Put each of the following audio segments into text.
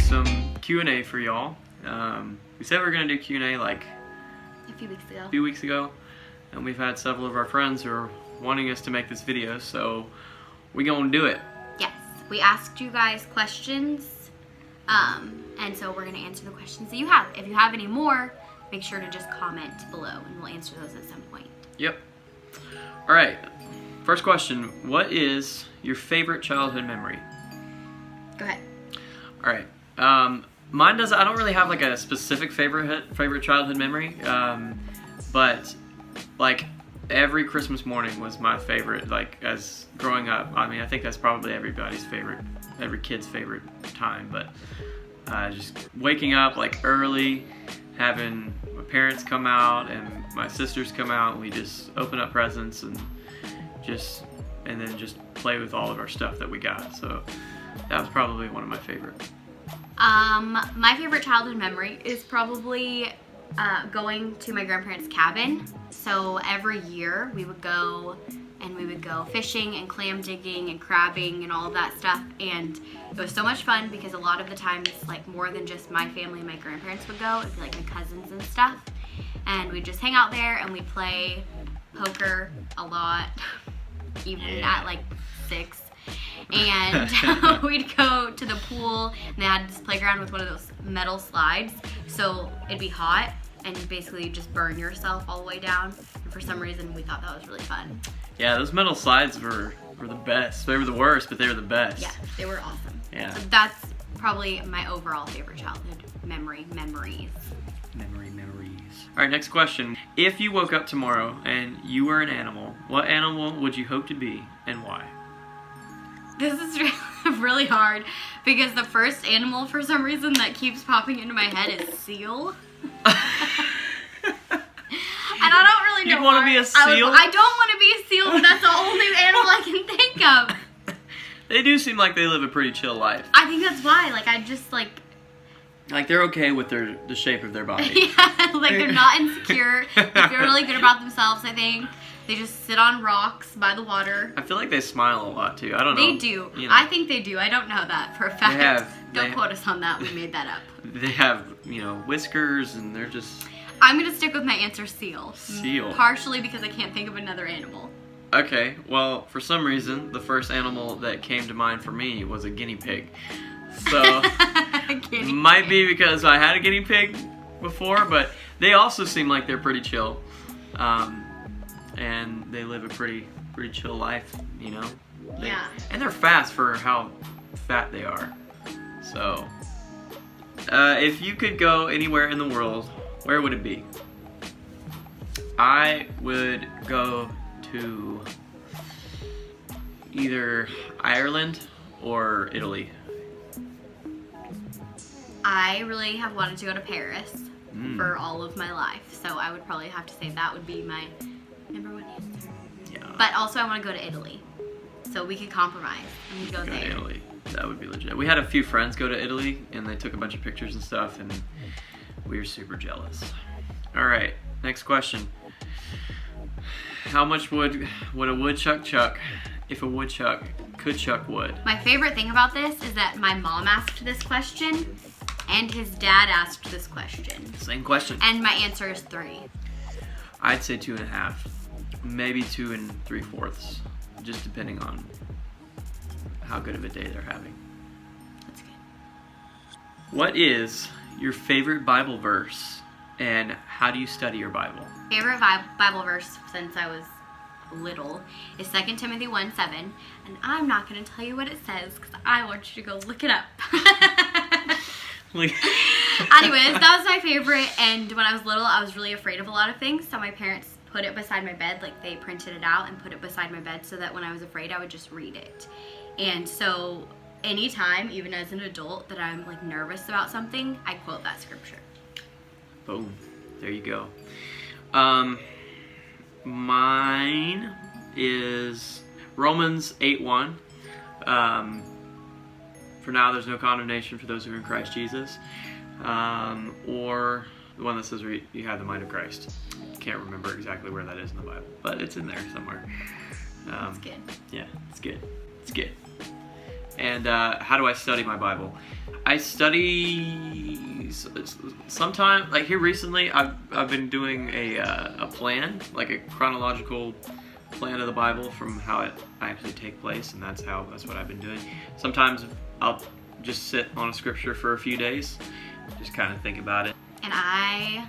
some Q&A for y'all. We said we were going to do Q&A like a few weeks ago. And we've had several of our friends who are wanting us to make this video, so we're going to do it. Yes, we asked you guys questions, and so we're going to answer the questions that you have. If you have any more, make sure to just comment below and we'll answer those at some point. Yep. Alright, first question. What is your favorite childhood memory? Go ahead. Alright. Mine does. I don't really have like a specific favorite childhood memory, but like every Christmas morning was my favorite. Like as growing up, I mean, I think that's probably everybody's favorite, every kid's favorite time. But just waking up like early, having my parents come out and my sisters come out, and we just open up presents and then just play with all of our stuff that we got. So that was probably one of my favorite. My favorite childhood memory is probably going to my grandparents' cabin. So every year we would go fishing and clam digging and crabbing and all of that stuff, and it was so much fun because a lot of the times, like, more than just my family and my grandparents would go, it'd be like my cousins and stuff, and we'd just hang out there and we'd play poker a lot, even at like 6. And we'd go to the pool, and they had this playground with one of those metal slides, so it'd be hot and you basically just burn yourself all the way down, and for some reason we thought that was really fun. Yeah, those metal slides were the best. They were the worst, but they were the best. Yeah, they were awesome. Yeah. So that's probably my overall favorite childhood memories. Alright, next question. If you woke up tomorrow and you were an animal, what animal would you hope to be and why? This is really hard because the first animal for some reason that keeps popping into my head is seal. And I don't really know. You'd want to be a seal? I don't want to be a seal, but that's the only animal I can think of. They do seem like they live a pretty chill life. I think that's why. Like, I just like they're okay with the shape of their body. Yeah, like they're not insecure. They feel really good about themselves, I think. They just sit on rocks by the water. I feel like they smile a lot too. I don't know. They do. You know. I think they do. I don't know that for a fact. Don't quote us on that. We made that up. They have, you know, whiskers, and they're just... I'm going to stick with my answer, seal. Seal. Partially because I can't think of another animal. Okay, well, for some reason, the first animal that came to mind for me was a guinea pig. So, might be because I had a guinea pig before, but they also seem like they're pretty chill. And they live a pretty chill life, you know? Yeah. And they're fast for how fat they are. So, if you could go anywhere in the world, where would it be? I would go to either Ireland or Italy. I really have wanted to go to Paris for all of my life, so I would probably have to say that would be my #1 answer. Yeah. But also I want to go to Italy, so we could compromise and we'd go there. To Italy. That would be legit. We had a few friends go to Italy, and they took a bunch of pictures and stuff, and we were super jealous. Alright, next question. How much wood would a woodchuck chuck if a woodchuck could chuck wood? My favorite thing about this is that my mom asked this question, and his dad asked this question. Same question. And my answer is 3. I'd say 2.5. Maybe 2 3/4. Just depending on how good of a day they're having. That's good. What is your favorite Bible verse, and how do you study your Bible? Favorite Bible verse since I was little is 2 Timothy 1:7, and I'm not going to tell you what it says because I want you to go look it up. Anyways, that was my favorite, and when I was little I was really afraid of a lot of things, so my parents put it beside my bed. Like, they printed it out and put it beside my bed so that when I was afraid I would just read it. And so anytime, even as an adult, that I'm like nervous about something, I quote that scripture. Boom. There you go. Mine is Romans 8:1. For now there's no condemnation for those who are in Christ Jesus. Or the one that says you have the mind of Christ. Can't remember exactly where that is in the Bible, but it's in there somewhere. That's good. Yeah, it's good. It's good. And how do I study my Bible? I study sometime, like here recently, I've been doing a plan, like a chronological plan of the Bible from how it actually take place, and that's what I've been doing. Sometimes I'll just sit on a scripture for a few days, just kind of think about it. And I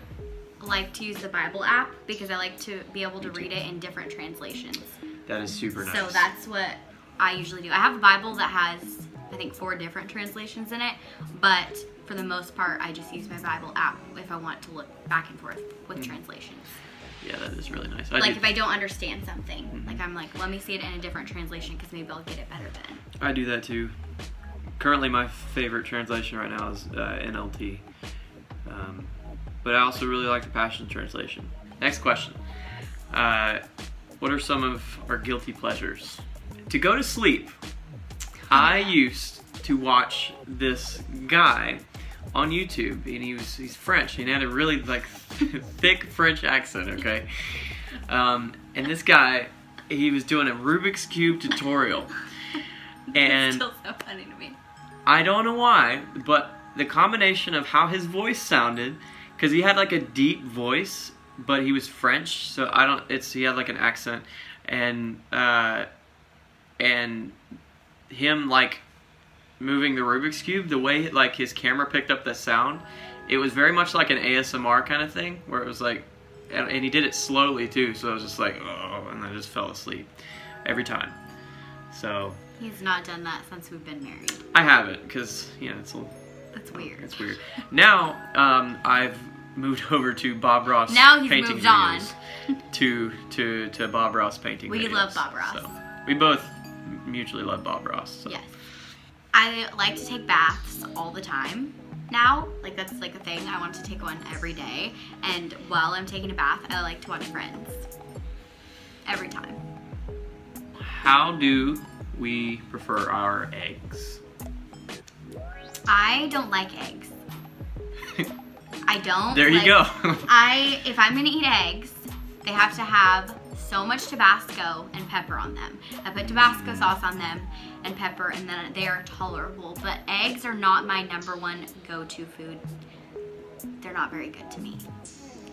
like to use the Bible app because I like to be able to read it in different translations. That is super nice. So that's what I usually do. I have a Bible that has, I think, 4 different translations in it, but for the most part, I just use my Bible app if I want to look back and forth with translations. Yeah, that is really nice. Like if I don't understand something, like I'm like, let me see it in a different translation because maybe I'll get it better then. I do that too. Currently, my favorite translation right now is NLT. But I also really like the Passion Translation. Next question. What are some of our guilty pleasures? To go to sleep, I used to watch this guy on YouTube, and he's French, and he had a really like thick French accent, okay? And this guy, he was doing a Rubik's Cube tutorial. And It's still so funny to me. I don't know why, but the combination of how his voice sounded, because he had like a deep voice, but he was French, so he had like an accent, and him like moving the Rubik's Cube, the way like his camera picked up the sound, it was very much like an ASMR kind of thing, where it was like, and he did it slowly too, so I was just like, oh, and I just fell asleep every time. So He's not done that since we've been married. I haven't, because That's weird. It's weird. Now I've moved over to Bob Ross. Now he's painting moved on. to Bob Ross painting. We videos. love Bob Ross. So we both mutually love Bob Ross. So. Yes. I like to take baths all the time now. Like that's like a thing. I want to take one every day. And while I'm taking a bath, I like to watch Friends. Every time. How do we prefer our eggs? I don't like eggs. I don't. There you go. If I'm gonna eat eggs, they have to have so much Tabasco and pepper on them. I put Tabasco sauce on them and pepper, and then they are tolerable. But eggs are not my #1 go-to food. They're not very good to me.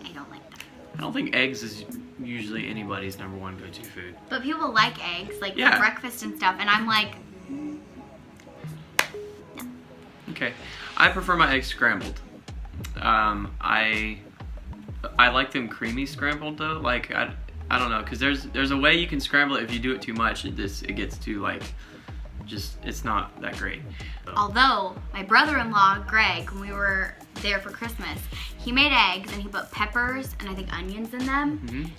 I don't like them. I don't think eggs is usually anybody's #1 go-to food. But people like eggs, like for breakfast and stuff, and I'm like, no. Okay, I prefer my eggs scrambled. I like them creamy scrambled though. Like I don't know, because there's a way you can scramble it. If you do it too much, it gets too like, it's not that great. Although my brother-in-law Greg, when we were there for Christmas, he made eggs and he put peppers and I think onions in them,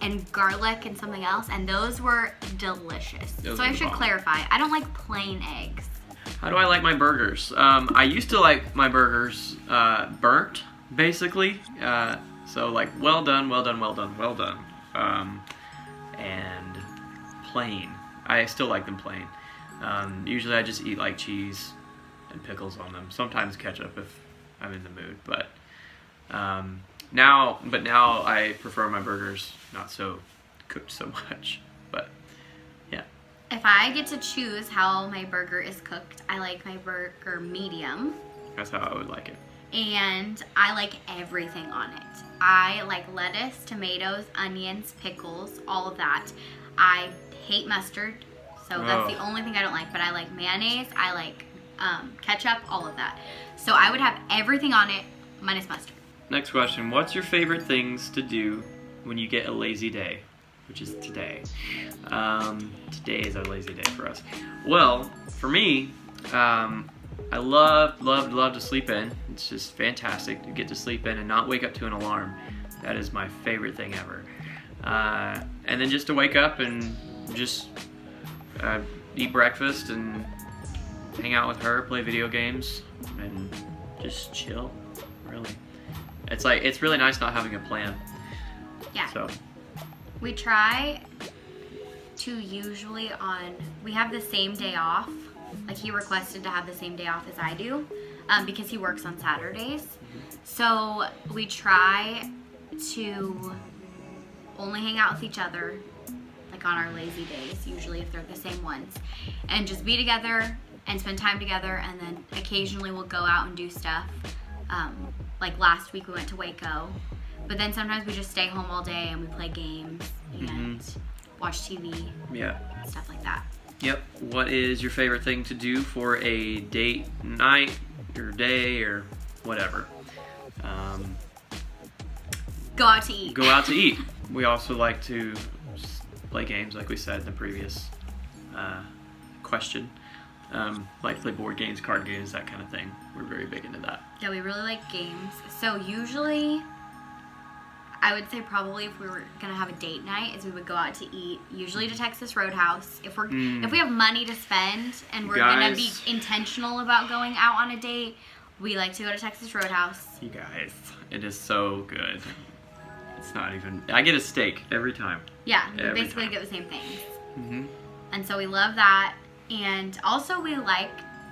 and garlic and something else, and those were delicious. So I should clarify, I don't like plain eggs. How do I like my burgers? I used to like my burgers burnt, basically. So like well done, well done, well done, well done. And plain. I still like them plain. Usually I just eat like cheese and pickles on them. Sometimes ketchup if I'm in the mood. But now I prefer my burgers not so cooked so much. But yeah. If I get to choose how my burger is cooked, I like my burger medium. That's how I would like it. And I like everything on it. I like lettuce, tomatoes, onions, pickles, all of that. I hate mustard, so that's the only thing I don't like. But I like mayonnaise, I like ketchup, all of that. So I would have everything on it minus mustard. Next question. What's your favorite things to do when you get a lazy day? Which is today. Today is a lazy day for us. Well, for me, I love to sleep in. It's just fantastic to get to sleep in and not wake up to an alarm. That is my favorite thing ever. And then just to wake up and just eat breakfast and hang out with her, play video games, and just chill, really. It's really nice not having a plan. Yeah. So. We try to we have the same day off. Like he requested to have the same day off as I do because he works on Saturdays. So we try to only hang out with each other like like on our lazy days, usually if they're the same ones, and just be together and spend time together, and then occasionally we'll go out and do stuff. Like last week we went to Waco, but then sometimes we just stay home all day and we play games and watch TV. Yeah. Stuff like that. Yep. What is your favorite thing to do for a date night or day or whatever? Go out to eat. Go out to eat. We also like to play games, like we said in the previous question. Like play board games, card games, that kind of thing. We're very big into that. Yeah, we really like games. So usually, I would say probably if we were gonna have a date night, is we would go out to eat, usually to Texas Roadhouse. If we have money to spend and we're gonna be intentional about going out on a date, we like to go to Texas Roadhouse. You guys, it is so good. It's not even. I get a steak every time. Yeah, we basically get the same things. Mm-hmm. And so we love that. And also we like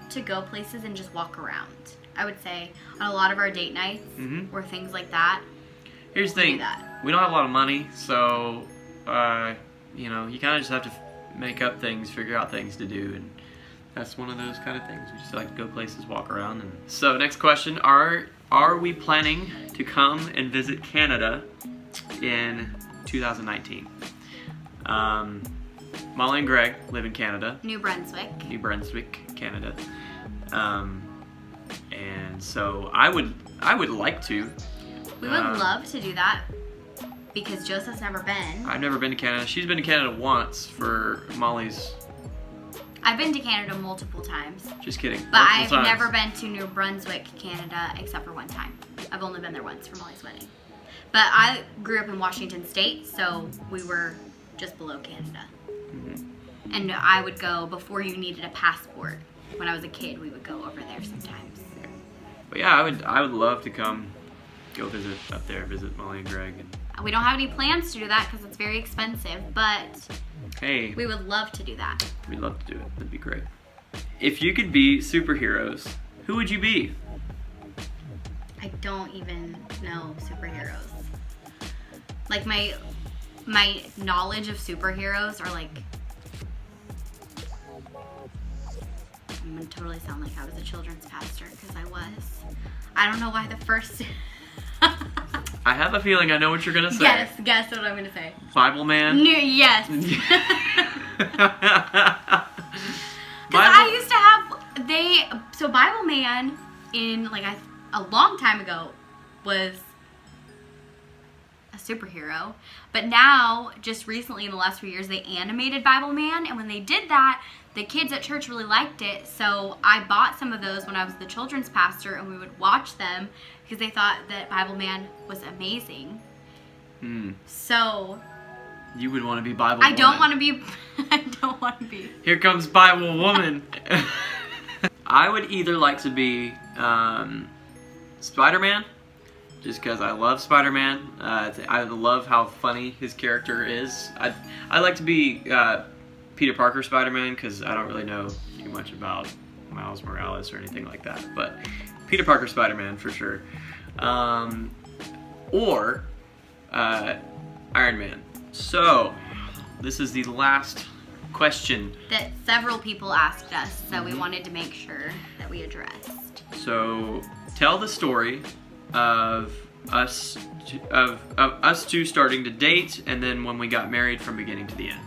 to go places and just walk around. I would say on a lot of our date nights or things like that. Here's the thing, we don't have a lot of money, so you know, you kind of just have to make up things, figure out things to do, and that's one of those kind of things. We just like to go places, walk around. And so next question, are we planning to come and visit Canada in 2019? Molly and Greg live in Canada. New Brunswick, Canada. And so I would like to. We would love to do that because Joseph's never been. I've never been to Canada. She's been to Canada once for Molly's. I've been to Canada multiple times. Just kidding. But I've never been to New Brunswick, Canada, except for one time. I've only been there once for Molly's wedding. But I grew up in Washington State, so we were just below Canada. And I would go before you needed a passport. When I was a kid, we would go over there sometimes. But yeah, I would love to come, go visit up there, visit Molly and Greg. And we don't have any plans to do that because it's very expensive, but hey, we would love to do that. We'd love to do it. That'd be great. If you could be superheroes, who would you be? I don't even know superheroes. Like my knowledge of superheroes are like, I'm gonna totally sound like I was a children's pastor because I was. I don't know why the first. I have a feeling I know what you're gonna say. Yes, guess what I'm gonna say. Bible Man. Yes. Because I used to have so Bible Man in like a long time ago was a superhero, but now just recently in the last few years they animated Bible Man, and when they did that, the kids at church really liked it, so I bought some of those when I was the children's pastor, and we would watch them because they thought that Bible Man was amazing. So you would want to be Bible Woman. I don't want to be. Here comes Bible Woman. I would either like to be Spider-Man, just because I love Spider-Man. I love how funny his character is. I'd like to be Peter Parker Spider-Man because I don't really know too much about Miles Morales or anything like that. But Peter Parker Spider-Man for sure. Or Iron Man. So this is the last question that several people asked us, so we wanted to make sure that we addressed. So tell the story of us two starting to date, and then when we got married from beginning to the end.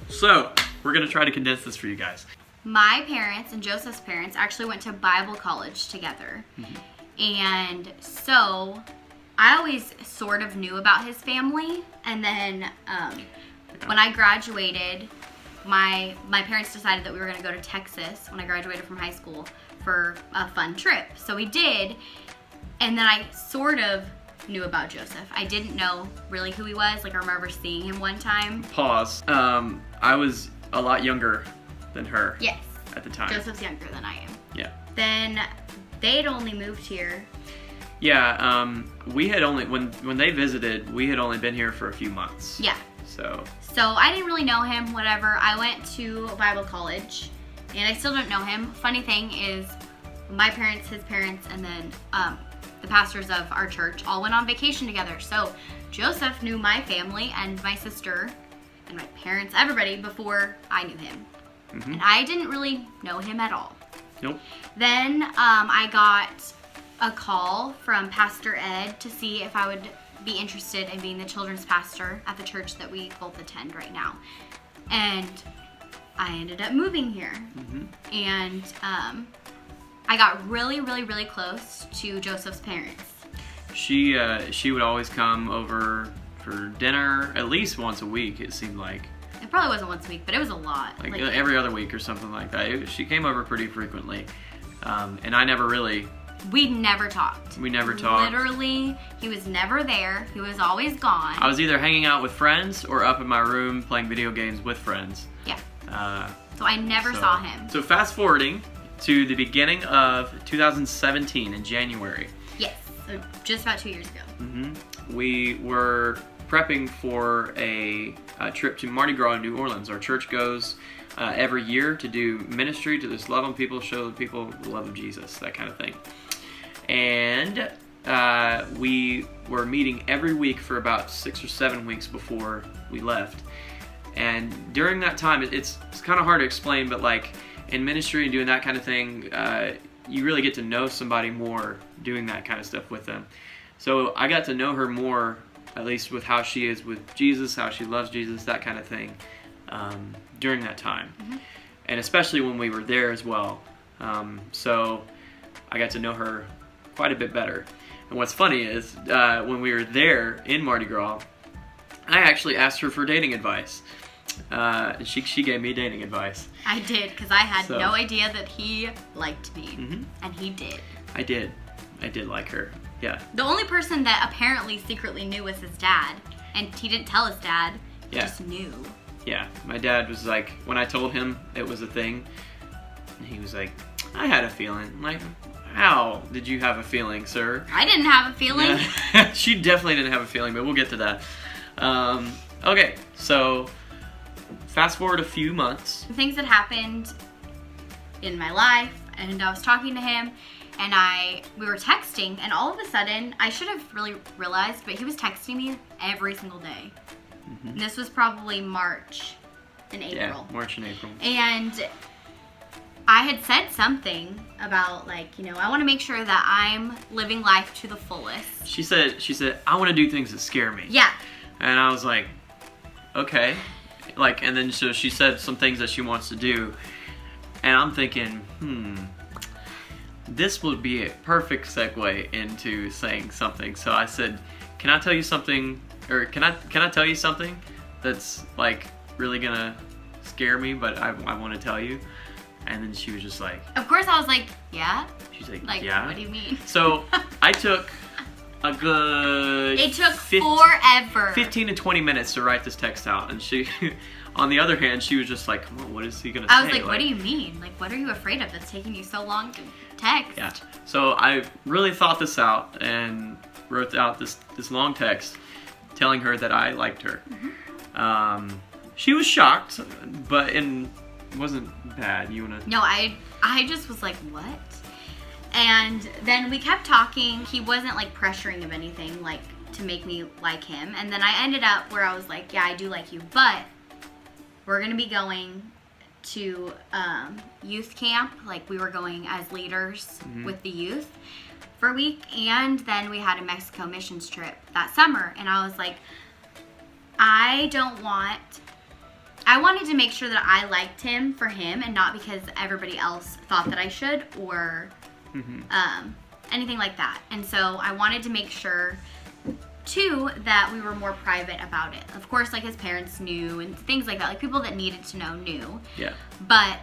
So we're gonna try to condense this for you guys. My parents and Joseph's parents actually went to Bible college together, and so I always sort of knew about his family, and then when I graduated, my parents decided that we were going to go to Texas when I graduated from high school for a fun trip. So we did, and then I sort of knew about Joseph. I didn't know really who he was. Like I remember seeing him one time. Pause. I was a lot younger than her. Yes. At the time. Joseph's younger than I am. Yeah. Then they'd only moved here. Yeah, we had only, when they visited, we had only been here for a few months. Yeah. So I didn't really know him, whatever. I went to Bible college, and I still don't know him. Funny thing is, my parents, his parents, and then the pastors of our church all went on vacation together. So Joseph knew my family and my sister and my parents, everybody, before I knew him. And I didn't really know him at all. Nope. Then I got a call from Pastor Ed to see if I would be interested in being the children's pastor at the church that we both attend right now. And I ended up moving here. And I got really, really, really close to Joseph's parents. She would always come over for dinner at least once a week, it seemed like. It probably wasn't once a week, but it was a lot. Like every other week or something like that. She came over pretty frequently. And I never really... We never talked. We never talked. Literally, he was never there. He was always gone. I was either hanging out with friends or up in my room playing video games with friends. Yeah. So I never saw him. So fast forwarding to the beginning of 2017 in January. Yes, so just about 2 years ago. We were prepping for a trip to Mardi Gras in New Orleans. Our church goes every year to do ministry, to just love on people, show the people the love of Jesus, that kind of thing. And we were meeting every week for about 6 or 7 weeks before we left. And during that time, it's kind of hard to explain, but like in ministry and doing that kind of thing, you really get to know somebody more doing that kind of stuff with them. So I got to know her more, at least with how she is with Jesus, how she loves Jesus, that kind of thing, during that time. And especially when we were there as well. So I got to know her quite a bit better. And what's funny is when we were there in Mardi Gras, I actually asked her for dating advice. And she gave me dating advice. I did, because I had no idea that he liked me. And he did. I did like her. Yeah. The only person that apparently secretly knew was his dad. And he didn't tell his dad. He just knew. Yeah. My dad was like, when I told him it was a thing, he was like, I had a feeling. I'm like, how did you have a feeling, sir? I didn't have a feeling. Yeah. She definitely didn't have a feeling, but we'll get to that. Okay, so fast forward a few months. Things that happened in my life, and I was talking to him, and we were texting, and all of a sudden, I should have really realized, but he was texting me every single day. And this was probably March and April. Yeah, March and April. And I had said something about, like, you know, I want to make sure that I'm living life to the fullest. She said, I want to do things that scare me. Yeah. And I was like, okay. Like, and then so she said some things that she wants to do. And I'm thinking, this would be a perfect segue into saying something. So I said, can I tell you something, or can I tell you something that's like really gonna scare me, but I want to tell you? And then she was just like... Of course I was like, yeah? She's like, yeah? What do you mean? So I took a good... It took forever. 15 to 20 minutes to write this text out. And she, on the other hand, she was just like, come on, what is he going to say? I was like, what do you mean? Like, what are you afraid of that's taking you so long to text? Yeah. So I really thought this out and wrote out this long text telling her that I liked her. She was shocked, but it wasn't bad. You wanna? No, I just was like, what? And then we kept talking. He wasn't like pressuring of anything, like to make me like him. And then I ended up where I was like, yeah, I do like you, but we're gonna be going to youth camp. Like we were going as leaders with the youth for a week, and then we had a Mexico missions trip that summer. And I was like, I wanted to make sure that I liked him for him and not because everybody else thought that I should or anything like that. And so I wanted to make sure too that we were more private about it. Of course, like his parents knew and things like that, like people that needed to know knew. Yeah. But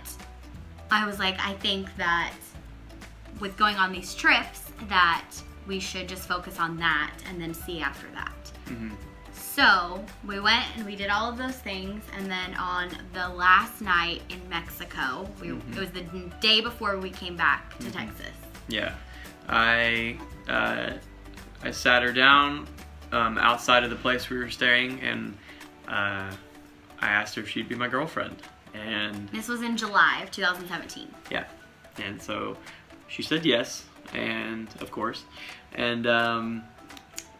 I was like, I think that with going on these trips that we should just focus on that and then see after that. So we went and we did all of those things, and then on the last night in Mexico, it was the day before we came back to Texas. Yeah, I sat her down outside of the place we were staying, and I asked her if she'd be my girlfriend. And this was in July of 2017. Yeah, and so she said yes, and of course, and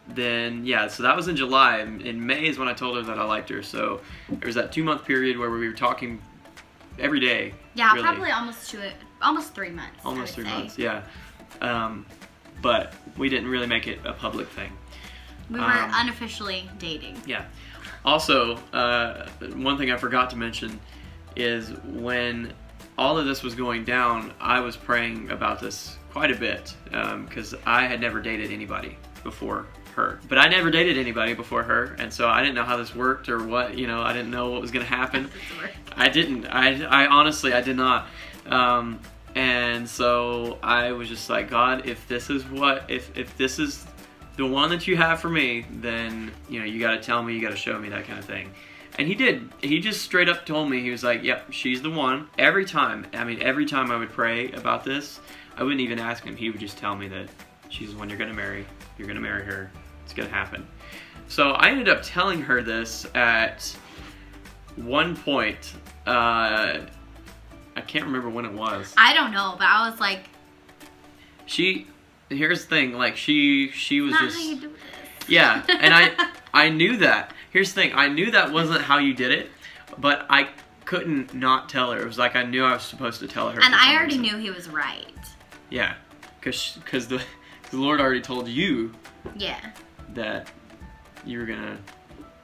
then yeah, so that was in July. In May is when I told her that I liked her. So there was that 2-month period where we were talking every day. Yeah, really. probably almost 3 months. Almost 3 months, yeah. But we didn't really make it a public thing. We were unofficially dating. Yeah. Also, one thing I forgot to mention is when all of this was going down, I was praying about this quite a bit because I had never dated anybody before her. But I never dated anybody before her, and so I didn't know how this worked or what, you know, I didn't know what was going to happen. I didn't. I honestly, I did not. And so I was just like, God, if this is if this is the one that you have for me, then, you know, you got to tell me, you got to show me, that kind of thing. And he did. He just straight up told me, he was like, yep, she's the one. Every time, I mean, every time I would pray about this, I wouldn't even ask him. He would just tell me that she's the one you're going to marry. You're going to marry her. It's going to happen. So I ended up telling her this at one point. I can't remember when it was. I don't know, but I was like... Here's the thing, like, she was not just... how you do this. Yeah, and I knew that. Here's the thing, I knew that wasn't how you did it, but I couldn't not tell her. It was like I knew I was supposed to tell her. And I already knew he was right. Yeah, because the Lord already told you that you were gonna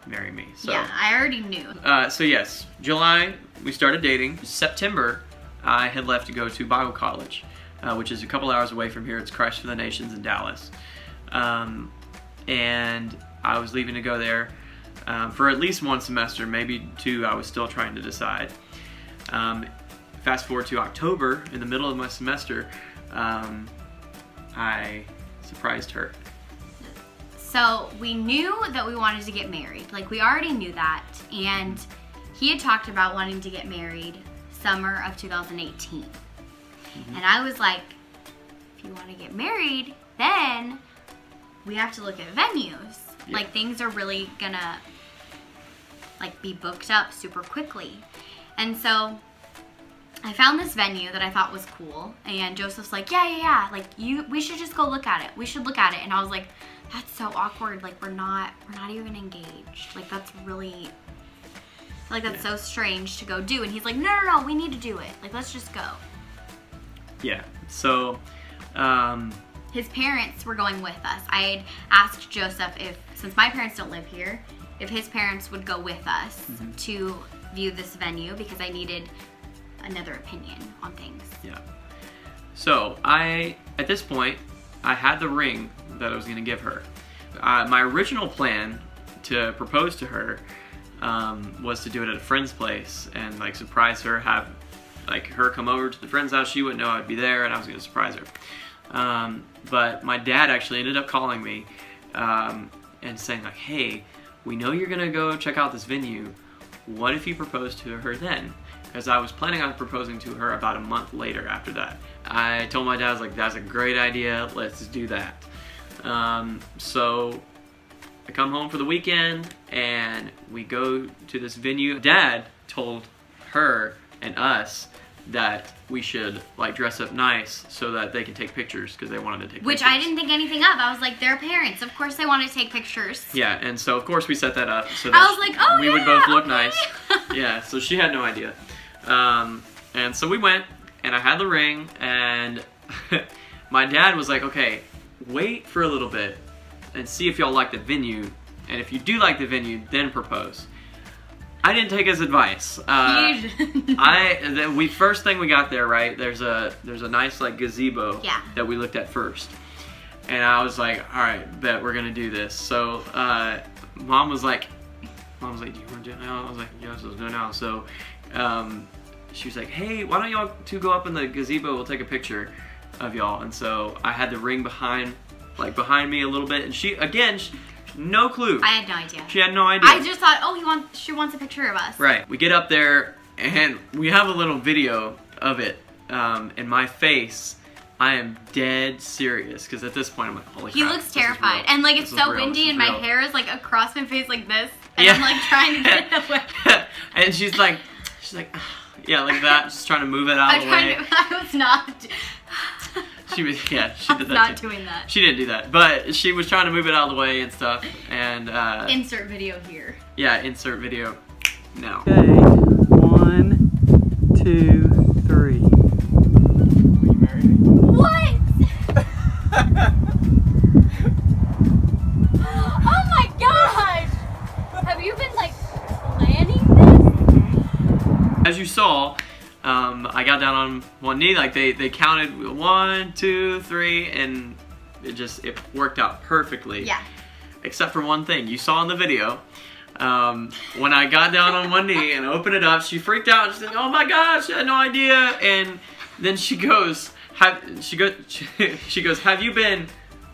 marry me. So. Yeah, I already knew. So yes, July, we started dating. September, I had left to go to Bible college, which is a couple hours away from here. It's Christ for the Nations in Dallas. And I was leaving to go there for at least 1 semester, maybe 2. I was still trying to decide. Fast forward to October, in the middle of my semester, I surprised her. So we knew that we wanted to get married. Like, we already knew that. And he had talked about wanting to get married summer of 2018. And I was like, if you want to get married, then we have to look at venues. Yeah. Like, things are really gonna, like, be booked up super quickly. And so I found this venue that I thought was cool, and Joseph's like, yeah, like, we should just go look at it. We should look at it. And I was like, that's so awkward. Like, we're not even engaged. Like, that's really, like, that's so strange to go do. And he's like, no, we need to do it. Like, let's just go. Yeah, so, his parents were going with us. I had asked Joseph if, since my parents don't live here, if his parents would go with us to view this venue, because I needed another opinion on things. Yeah. So at this point, I had the ring that I was gonna give her. My original plan to propose to her was to do it at a friend's place and, like, surprise her, have, like, her come over to the friend's house. She wouldn't know I'd be there, and I was gonna surprise her. But my dad actually ended up calling me and saying, like, hey, we know you're gonna go check out this venue. What if you propose to her then? Because I was planning on proposing to her about a month later after that. I told my dad, I was like, that's a great idea, let's do that. So I come home for the weekend and we go to this venue. Dad told her and us that we should, like, dress up nice so that they can take pictures, because they wanted to take pictures. Which I didn't think anything of. I was like, they're parents. Of course they want to take pictures. Yeah, and so of course we set that up so that I was like, oh, we would both look nice. Yeah, so she had no idea. And so we went, and I had the ring, and my dad was like, okay, wait for a little bit and see if y'all like the venue, and if you do like the venue, then propose. I didn't take his advice. First thing we got there, right? There's a nice, like, gazebo that we looked at first, and I was like, all right, bet we're gonna do this. So Mom was like, do you want to do it now? I was like, yes, let's do it now. So she was like, hey, why don't y'all two go up in the gazebo? We'll take a picture of y'all. And so I had the ring behind me a little bit, and she no clue. I had no idea. She had no idea. I just thought, oh, she wants a picture of us. Right. We get up there, and we have a little video of it. In my face, I am dead serious, because at this point I'm like, holy crap. He looks terrified. And, like, it's so windy, and my hair is, like, across my face like this. And I'm, like, trying to get it away. And she's like, yeah, like that, just trying to move it out of the way. I was not. She was, yeah, she did that not too. doing that. She didn't do that, but she was trying to move it out of the way and stuff, and insert video here. Yeah, insert video now. Okay, 1, 2, 3. Will you marry me? What? Oh my gosh! Have you been like planning this? As you saw, I got down on one knee, like they counted 1, 2, 3, and it worked out perfectly. Yeah. Except for one thing, you saw in the video, when I got down on one knee and opened it up, she freaked out. She's like, "Oh my gosh, I had no idea!" And then she goes, "Have you been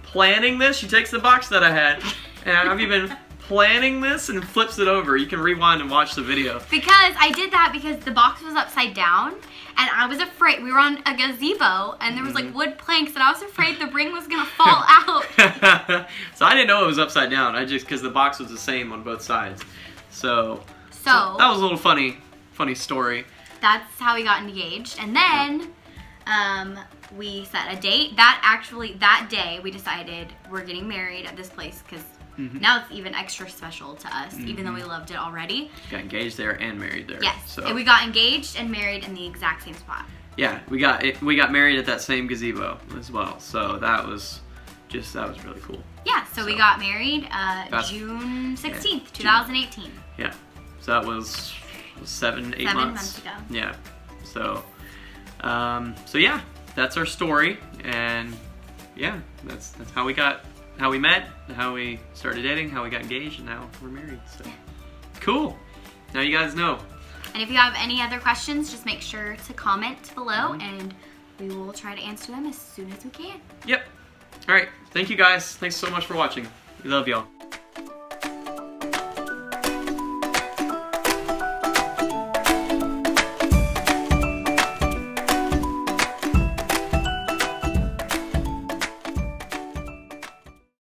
planning this?" She takes the box that I had, and "Have you been planning this?" and flips it over. You can rewind and watch the video. Because I did that because the box was upside down, and I was afraid. We were on a gazebo, and there was like wood planks, and I was afraid the ring was gonna fall out. So I didn't know it was upside down. Because the box was the same on both sides. So that was a little funny story. That's how we got engaged, and then we set a date. That day we decided we're getting married at this place because. Now it's even extra special to us, even though we loved it already. Got engaged there and married there. Yes, so. and we got engaged and married in the exact same spot. Yeah, we got married at that same gazebo as well. So that was really cool. Yeah, so we got married June 16th, 2018. Yeah, so that was 7 months ago. Yeah, so yeah, that's our story, and yeah, that's how we met, how we started dating, how we got engaged, and now we're married. So cool. Now you guys know. And if you have any other questions, just make sure to comment below, and we will try to answer them as soon as we can. Yep. All right. Thank you guys. Thanks so much for watching. We love y'all.